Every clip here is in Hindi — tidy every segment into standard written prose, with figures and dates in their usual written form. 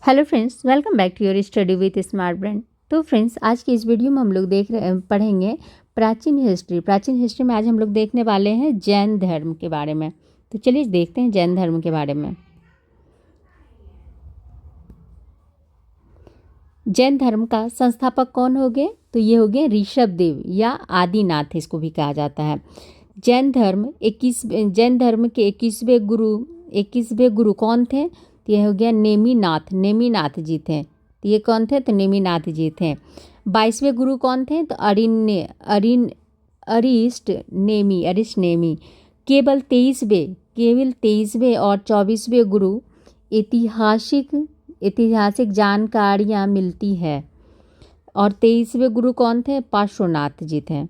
Hello friends, welcome back to your study with smart brain. तो फ्रेंड्स, आज की इस वीडियो में हम लोग पढ़ेंगे प्राचीन हिस्ट्री में आज हम लोग देखने वाले हैं जैन धर्म के बारे में। तो चलिए देखते हैं जैन धर्म के बारे में। जैन धर्म का संस्थापक कौन हो गए? तो ये हो गए ऋषभ देव या आदिनाथ, इसको भी कहा जाता है। जैन धर्म के 21वें गुरु कौन थे? तो ये हो गया नेमिनाथ जी थे। तो ये कौन थे? तो नेमिनाथ जी थे। 22वें गुरु कौन थे? तो अरिष्ट नेमी। केवल 23वें और 24वें गुरु ऐतिहासिक जानकारियाँ मिलती है। और 23वें गुरु कौन थे? पार्श्वनाथ जी थे।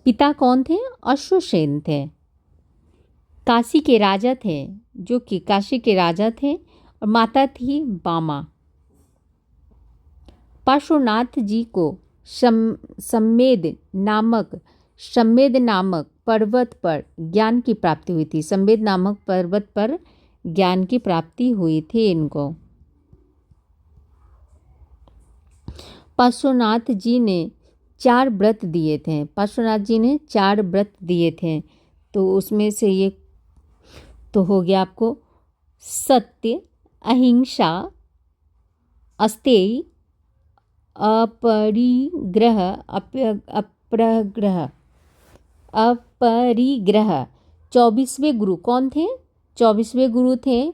पिता कौन थे? अश्वसेन थे। काशी के राजा थे और माता थी बामा। पार्श्वनाथ जी को सम्मेद नामक पर्वत पर ज्ञान की प्राप्ति हुई थी। सम्मेद नामक पर्वत पर ज्ञान की प्राप्ति हुई थी इनको। पार्श्वनाथ जी ने 4 व्रत दिए थे। तो उसमें से ये तो हो गया आपको सत्य, अहिंसा, अस्तेय, अपरिग्रह। 24वें गुरु कौन थे? 24वें गुरु थे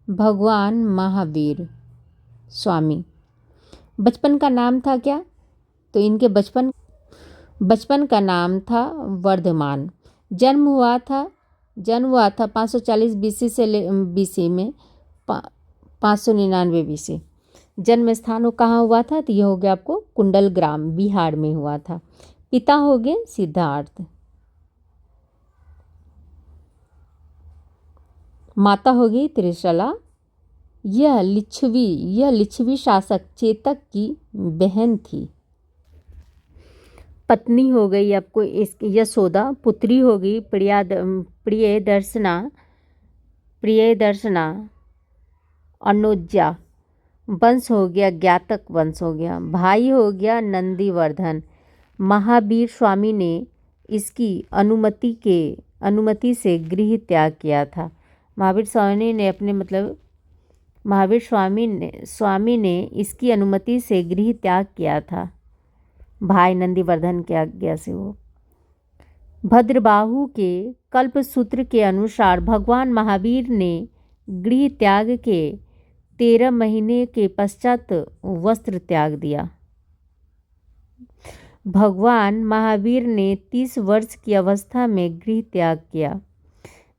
भगवान महावीर स्वामी। बचपन का नाम था क्या? तो इनके बचपन का नाम था वर्धमान। जन्म हुआ था 540 बीसी में 599 बीसी। जन्म स्थान कहाँ हुआ था? तो यह हो गया आपको कुंडलग्राम, बिहार में हुआ था। पिता हो गए सिद्धार्थ, माता हो गई त्रिशला। यह लिच्छवी शासक चेतक की बहन थी। पत्नी हो गई आपको यशोदा। पुत्री हो गई प्रियदर्शना अनुज्जा। वंश हो गया ज्ञातक वंश हो गया। भाई हो गया नंदीवर्धन। महावीर स्वामी ने इसकी अनुमति से गृह त्याग किया था। महावीर स्वामी ने इसकी अनुमति से गृह त्याग किया था, भाई नंदीवर्धन की आज्ञा से। वो भद्रबाहु के कल्पसूत्र के अनुसार भगवान महावीर ने गृह त्याग के 13 महीने के पश्चात वस्त्र त्याग दिया। भगवान महावीर ने 30 वर्ष की अवस्था में गृह त्याग किया।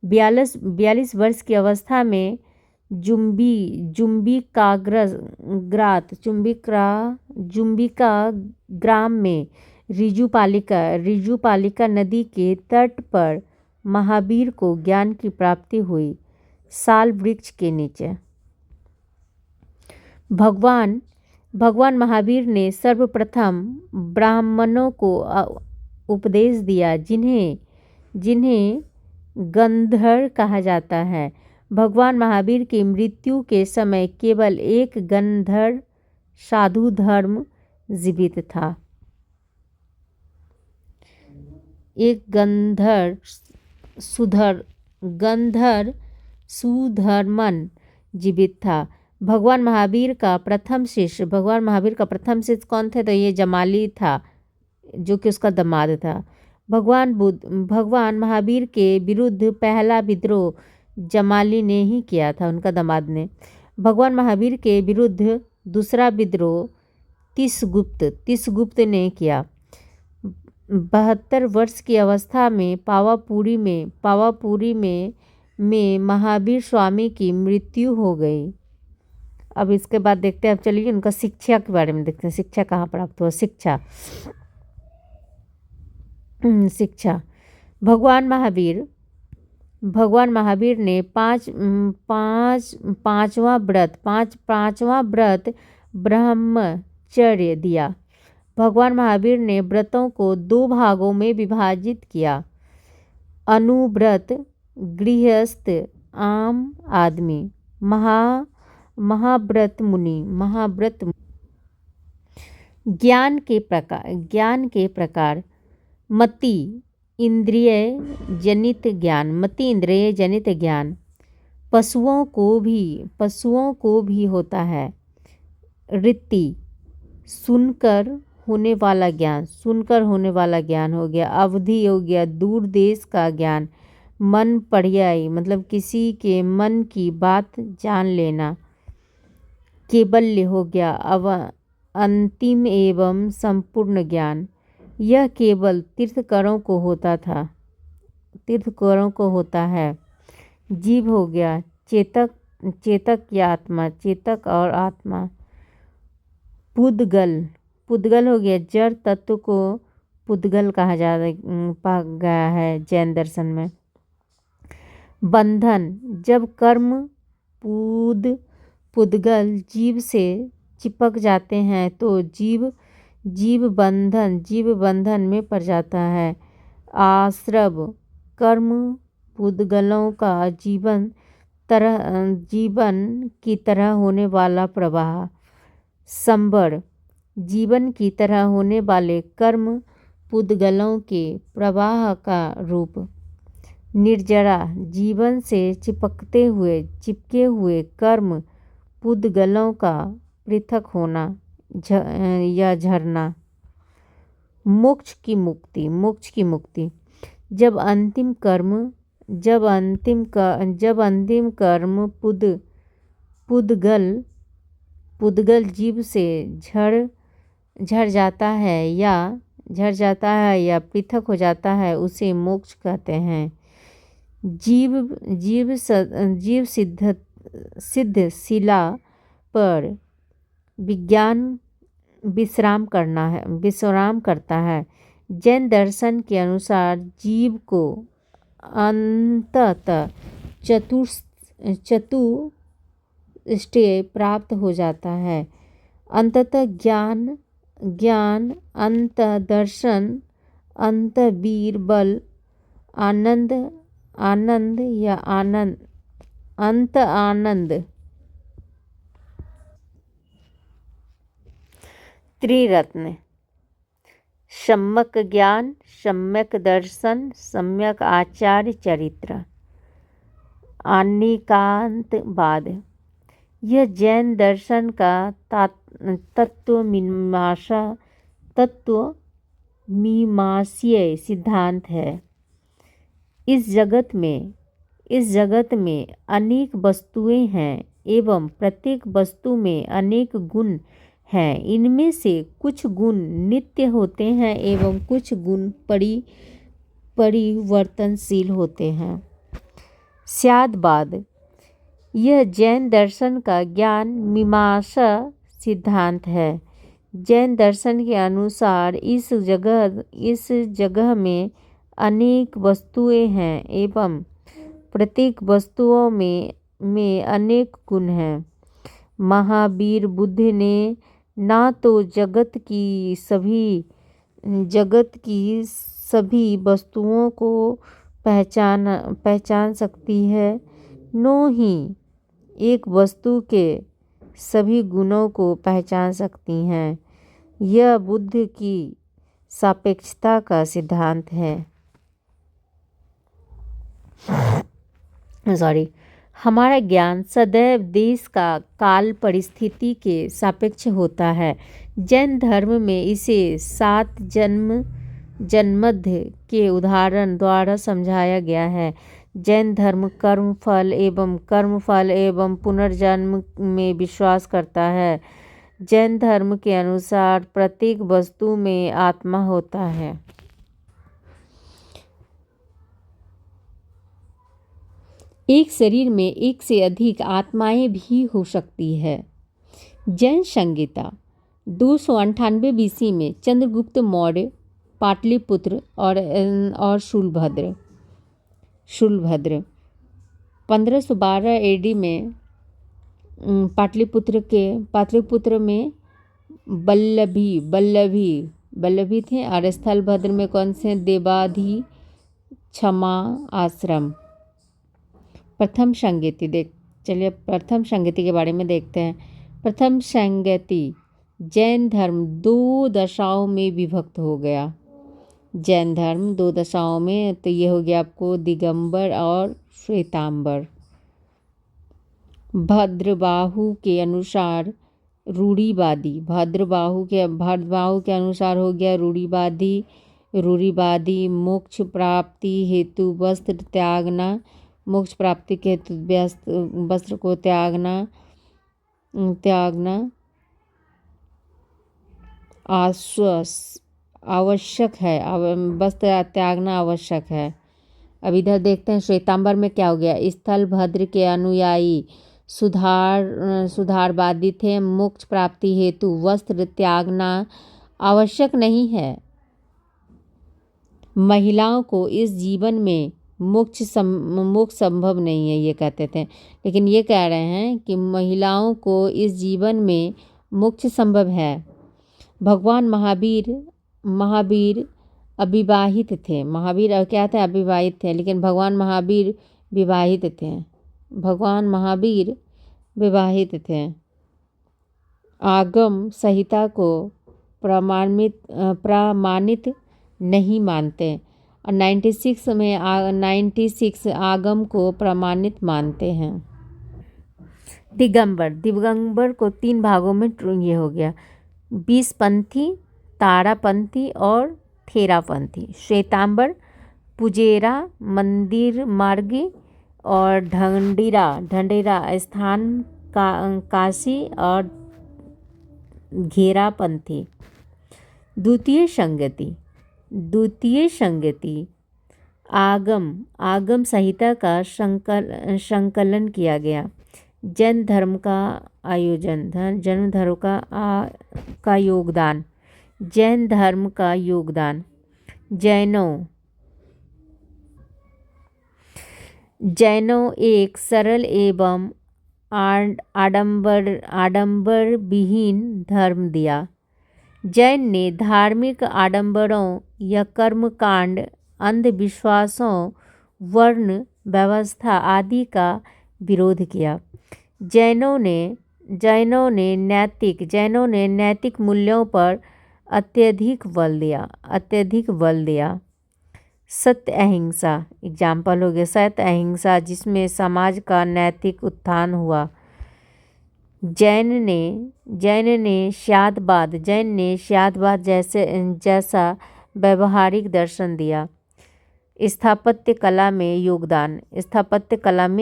42 वर्ष की अवस्था में जुम्बिका ग्राम में रिजुपालिका नदी के तट पर महावीर को ज्ञान की प्राप्ति हुई, साल वृक्ष के नीचे। भगवान महावीर ने सर्वप्रथम ब्राह्मणों को उपदेश दिया, जिन्हें गंधर्व कहा जाता है। भगवान महावीर की मृत्यु के समय केवल एक गंधर्व साधु धर्म जीवित था। एक गंधर्व सुधर्मन जीवित था। भगवान महावीर का प्रथम शिष्य कौन थे? तो ये जमाली था, जो कि उसका दामाद था। भगवान महावीर के विरुद्ध पहला विद्रोह जमाली ने ही किया था, उनका दामाद ने। भगवान महावीर के विरुद्ध दूसरा विद्रोह तिसगुप्त ने किया। 72 वर्ष की अवस्था में पावापुरी में महावीर स्वामी की मृत्यु हो गई। अब इसके बाद देखते हैं, अब चलिए उनका शिक्षा के बारे में देखते हैं। शिक्षा कहाँ प्राप्त हुआ? शिक्षा भगवान महावीर ने पांचवा व्रत ब्रह्मचर्य दिया। भगवान महावीर ने व्रतों को 2 भागों में विभाजित किया, अनुव्रत, गृहस्थ आम आदमी, महाव्रत मुनि, ज्ञान के प्रकार, मति इंद्रिय जनित ज्ञान, पशुओं को भी होता है। ऋत्ति सुनकर होने वाला ज्ञान हो गया। अवधि हो गया दूर देश का ज्ञान। मन पर्यायी मतलब किसी के मन की बात जान लेना। केवल्य हो गया अंतिम एवं संपूर्ण ज्ञान। यह केवल तीर्थंकरों को होता है। जीव हो गया चेतक या आत्मा, चेतक और आत्मा। पुद्गल हो गया जड़ तत्व को पुद्गल कहा गया है जैन दर्शन में। बंधन जब कर्म पुद्गल जीव से चिपक जाते हैं तो जीव बंधन में पड़ जाता है। आश्रव कर्म पुद्गलों का जीवन की तरह होने वाला प्रवाह। संबर जीवन की तरह होने वाले कर्म पुद्गलों के प्रवाह का रूप। निर्जरा जीवन से चिपके हुए कर्म पुद्गलों का पृथक होना या झरना। मोक्ष की मुक्ति जब अंतिम कर्म पुद्गल जीव से झड़ जाता है या पृथक हो जाता है उसे मोक्ष कहते हैं। जीव सिद्ध शिला पर विज्ञान विश्राम करता है। जैन दर्शन के अनुसार जीव को अंततः चतुष्टय प्राप्त हो जाता है। अंततः ज्ञान अंत दर्शन अंत वीर बल आनंद अंत आनंद। त्रिरत्न सम्यक ज्ञान, सम्यक दर्शन, सम्यक आचार्य चरित्र। अनेकांतवाद यह जैन दर्शन का तत्वमीमांसीय सिद्धांत है। इस जगत में अनेक वस्तुएं हैं एवं प्रत्येक वस्तु में अनेक गुण हैं। इनमें से कुछ गुण नित्य होते हैं एवं कुछ गुण परिवर्तनशील होते हैं। स्याद्वाद यह जैन दर्शन का ज्ञान मीमांसा सिद्धांत है। जैन दर्शन के अनुसार इस जगह में अनेक वस्तुएं हैं एवं प्रत्येक वस्तुओं में अनेक गुण हैं। महावीर बुद्ध ने ना तो जगत की सभी वस्तुओं को पहचान सकती है, नो ही एक वस्तु के सभी गुणों को पहचान सकती हैं। यह बुद्ध की सापेक्षता का सिद्धांत है। हमारा ज्ञान सदैव देश का काल परिस्थिति के सापेक्ष होता है। जैन धर्म में इसे 7 जन्मद के उदाहरण द्वारा समझाया गया है। जैन धर्म कर्मफल एवं पुनर्जन्म में विश्वास करता है। जैन धर्म के अनुसार प्रत्येक वस्तु में आत्मा होता है। एक शरीर में एक से अधिक आत्माएं भी हो सकती है। जैन संहिता 298 बीसी में चंद्रगुप्त मौर्य पाटलिपुत्र और शूलभद्र 1512 एडी में पाटलिपुत्र में बल्लभी थे और स्थलभद्र में कौन से देवाधि क्षमा आश्रम। प्रथम संगति चलिए प्रथम संगति के बारे में देखते हैं। प्रथम संगति जैन धर्म 2 दशाओं में विभक्त हो गया। जैन धर्म 2 दशाओं में, तो ये हो गया आपको दिगंबर और श्वेतांबर। भद्रबाहु के अनुसार रूढ़िवादी, भद्रबाहु के अनुसार हो गया रूढ़िवादी मोक्ष प्राप्ति हेतु वस्त्र त्यागना, मोक्ष प्राप्ति के हेतु वस्त्र को त्यागना आवश्यक है, वस्त्र त्यागना आवश्यक है। अब इधर देखते हैं श्वेतांबर में क्या हो गया। स्थल भद्र के अनुयायी सुधारवादी थे। मोक्ष प्राप्ति हेतु वस्त्र त्यागना आवश्यक नहीं है। महिलाओं को इस जीवन में मोक्ष संभव नहीं है, ये कहते थे। लेकिन ये कह रहे हैं कि महिलाओं को इस जीवन में मोक्ष संभव है। भगवान महावीर अविवाहित थे। महावीर क्या थे? अविवाहित थे। लेकिन भगवान महावीर विवाहित थे। भगवान महावीर विवाहित थे। आगम संहिता को प्रमाणित नहीं मानते और 96 आगम को प्रमाणित मानते हैं। दिगंबर को 3 भागों में ये हो गया, 20पंथी, तारापंथी और थेरापंथी। श्वेतांबर पुजेरा, मंदिर मार्गी और ढंडेरा स्थान काशी और घेरापंथी। द्वितीय संगति आगम संहिता का संकलन किया गया। जैन धर्म का योगदान। जैन धर्म का योगदान। जैनों एक सरल एवं आडंबर विहीन धर्म दिया। जैन ने धार्मिक आडंबरों या कर्मकांड, अंधविश्वासों, वर्ण व्यवस्था आदि का विरोध किया। जैनों ने नैतिक मूल्यों पर अत्यधिक बल दिया। सत्य अहिंसा एग्जाम्पल हो गया। सत्य अहिंसा जिसमें समाज का नैतिक उत्थान हुआ। जैन ने श्यादवाद जैसा व्यवहारिक दर्शन दिया। स्थापत्य कला में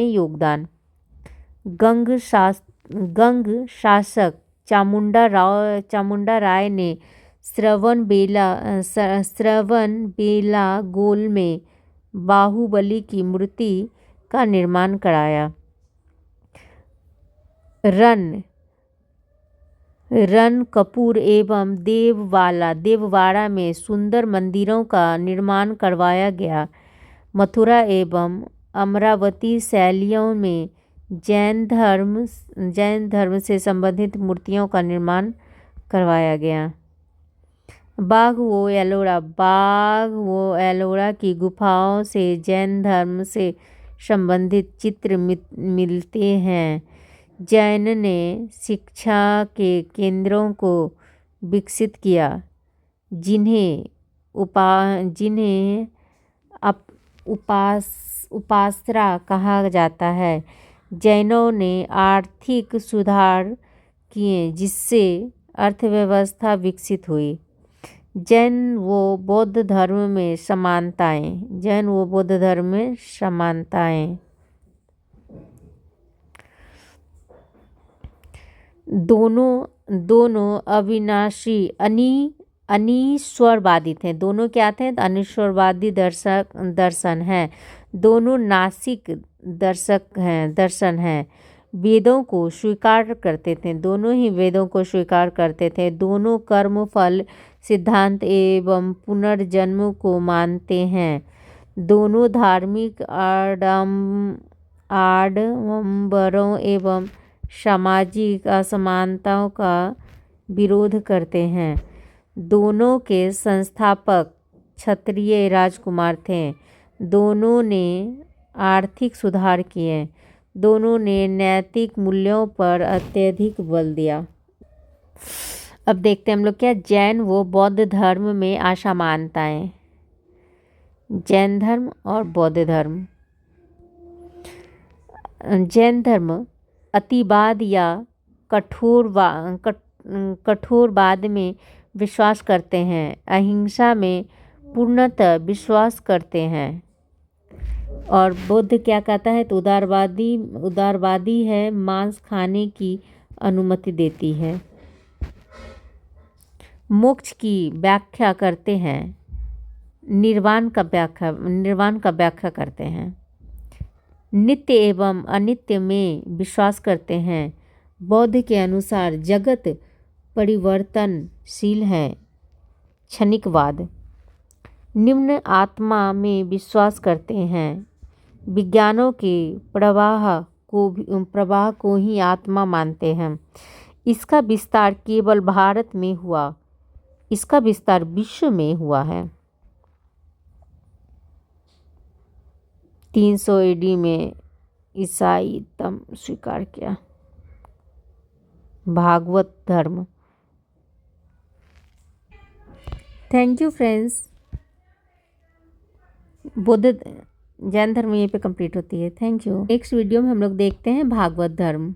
योगदान। गंग शासक चामुंडा राय ने श्रवण बेलागोल में बाहुबली की मूर्ति का निर्माण कराया। रणकपुर एवं देववाड़ा में सुंदर मंदिरों का निर्माण करवाया गया। मथुरा एवं अमरावती शैलियों में जैन धर्म से संबंधित मूर्तियों का निर्माण करवाया गया। बाघ वो एलोरा की गुफाओं से जैन धर्म से संबंधित चित्र मिलते हैं। जैन ने शिक्षा के केंद्रों को विकसित किया, जिन्हें उपासना कहा जाता है। जैनों ने आर्थिक सुधार किए, जिससे अर्थव्यवस्था विकसित हुई। जैन व बौद्ध धर्म में समानताएं। दोनों अविनाशी अनीश्वरवादी थे। दोनों क्या थे? अनीश्वरवादी दर्शन हैं। दोनों नास्तिक दर्शन हैं। वेदों को स्वीकार करते थे। दोनों ही वेदों को स्वीकार करते थे। दोनों कर्म फल सिद्धांत एवं पुनर्जन्म को मानते हैं। दोनों धार्मिक आडंबरों एवं सामाजिक असमानताओं का विरोध करते हैं। दोनों के संस्थापक क्षत्रिय राजकुमार थे। दोनों ने आर्थिक सुधार किए। दोनों ने नैतिक मूल्यों पर अत्यधिक बल दिया। अब देखते हैं हम लोग क्या जैन व बौद्ध धर्म में असमानताएं। जैन धर्म और बौद्ध धर्म। जैन धर्म अतिवाद या कठोरवाद में विश्वास करते हैं, अहिंसा में पूर्णतः विश्वास करते हैं। और बुद्ध क्या कहता है, तो उदारवादी है, मांस खाने की अनुमति देती है। मोक्ष की व्याख्या करते हैं, निर्वाण का व्याख्या करते हैं। नित्य एवं अनित्य में विश्वास करते हैं। बौद्ध के अनुसार जगत परिवर्तनशील है, क्षणिकवाद। निम्न आत्मा में विश्वास करते हैं। विज्ञानों के प्रवाह को ही आत्मा मानते हैं। इसका विस्तार केवल भारत में हुआ, इसका विस्तार विश्व में हुआ है। 300 AD में ईसाईतम स्वीकार किया। भागवत धर्म। Thank you friends. Buddha Jain धर्म यहीं पे कंप्लीट होती है। Thank you. नेक्स्ट वीडियो में हम लोग देखते हैं भागवत धर्म।